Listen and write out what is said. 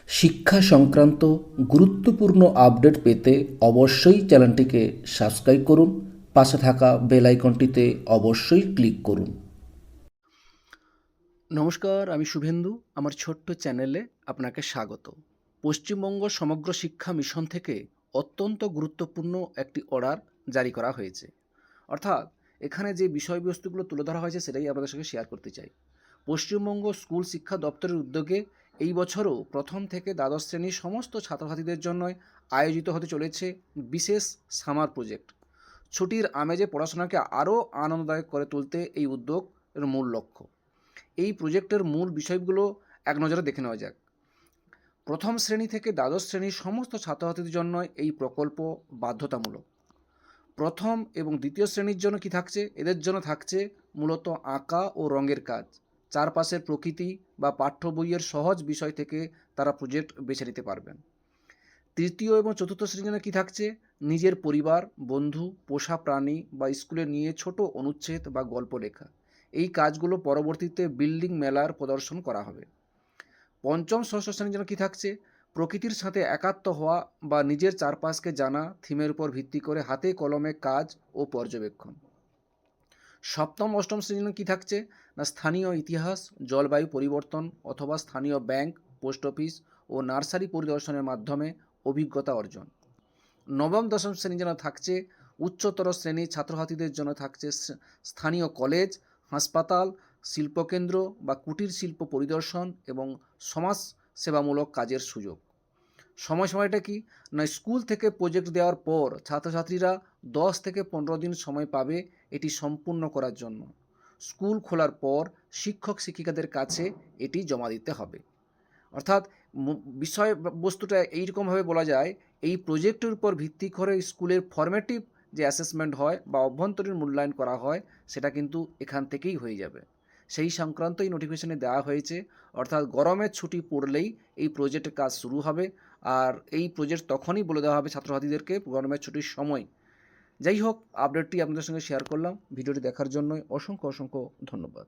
শিক্ষা সংক্রান্ত গুরুত্বপূর্ণ আপডেট পেতে অবশ্যই চ্যানেলটিকে সাবস্ক্রাইব করুন। পাশে থাকা বেল আইকনটিতে অবশ্যই ক্লিক করুন। নমস্কার, আমি শুভেন্দু। আমার ছোট্ট চ্যানেলে আপনাকে স্বাগত। পশ্চিমবঙ্গ সমগ্র শিক্ষা মিশন থেকে অত্যন্ত গুরুত্বপূর্ণ একটি অর্ডার জারি করা হয়েছে। অর্থাৎ এখানে যে বিষয়বস্তুগুলো তুলে ধরা হয়েছে সেটাই আপনাদের সঙ্গে শেয়ার করতে চাই। পশ্চিমবঙ্গ স্কুল শিক্ষা দপ্তরের উদ্যোগে এই বছরও প্রথম থেকে দ্বাদশ শ্রেণীর সমস্ত ছাত্রছাত্রীদের জন্য আয়োজিত হতে চলেছে বিশেষ সামার প্রজেক্ট। ছুটির আমেজে পড়াশোনাকে আরও আনন্দদায়ক করে তুলতে এই উদ্যোগের মূল লক্ষ্য। এই প্রজেক্টের মূল বিষয়গুলো এক নজরে দেখে নেওয়া যাক। প্রথম শ্রেণী থেকে দ্বাদশ শ্রেণীর সমস্ত ছাত্রছাত্রীদের জন্য এই প্রকল্প বাধ্যতামূলক। প্রথম এবং দ্বিতীয় শ্রেণীর জন্য কি থাকছে? এদের জন্য থাকছে মূলত আঁকা ও রঙের কাজ। চারপাশের প্রকৃতি বা পাঠ্য বইয়ের সহজ বিষয় থেকে তারা প্রজেক্ট বেছে নিতে পারবেন। তৃতীয় এবং চতুর্থ শ্রেণীর জন্য কী থাকছে? নিজের পরিবার, বন্ধু, পোষা প্রাণী বা স্কুলে নিয়ে ছোট অনুচ্ছেদ বা গল্প লেখা। এই কাজগুলো পরবর্তীতে বিল্ডিং মেলার প্রদর্শন করা হবে। পঞ্চম ষষ্ঠ শ্রেণীর জন্য কী থাকছে? প্রকৃতির সাথে একাত্ম হওয়া বা নিজের চারপাশকে জানা, থিমের উপর ভিত্তি করে হাতে কলমে কাজ ও পর্যবেক্ষণ। সপ্তম অষ্টম শ্রেণীর জন্য কী থাকছে? না স্থানীয় ইতিহাস, জলবায়ু পরিবর্তন অথবা স্থানীয় ব্যাংক, পোস্ট অফিস ও নার্সারি পরিদর্শনের মাধ্যমে অভিজ্ঞতা অর্জন। নবম দশম শ্রেণীর জন্য থাকছে উচ্চতর শ্রেণীর ছাত্রছাত্রীদের জন্য থাকছে স্থানীয় কলেজ, হাসপাতাল, শিল্পকেন্দ্র বা কুটির শিল্প পরিদর্শন এবং সমাজ সেবামূলক কাজের সুযোগ। সময়টা কি? না স্কুল থেকে প্রজেক্ট দেওয়ার পর ছাত্রছাত্রীরা 10 থেকে 15 দিন সময় পাবে এটি সম্পূর্ণ করার জন্য। স্কুল খোলার পর শিক্ষক শিক্ষিকাদের কাছে এটি জমা দিতে হবে। অর্থাৎ বিষয়বস্তুটা এইরকমভাবে বলা যায়, এই প্রজেক্টের উপর ভিত্তি করে স্কুলের ফরমেটিভ যে অ্যাসেসমেন্ট হয় বা অভ্যন্তরীণ মূল্যায়ন করা হয় সেটা কিন্তু এখান থেকেই হয়ে যাবে। সেই সংক্রান্তই নোটিফিকেশনে দেওয়া হয়েছে। অর্থাৎ গরমের ছুটি পড়লেই এই প্রজেক্টের কাজ শুরু হবে। আর এই প্রজেক্ট তখনই বলে দেওয়া হবে ছাত্রছাত্রীদেরকে গরমের ছুটির সময়। যাই হোক, আপডেটটি আপনাদের সঙ্গে শেয়ার করলাম। ভিডিওটি দেখার জন্য অসংখ্য ধন্যবাদ।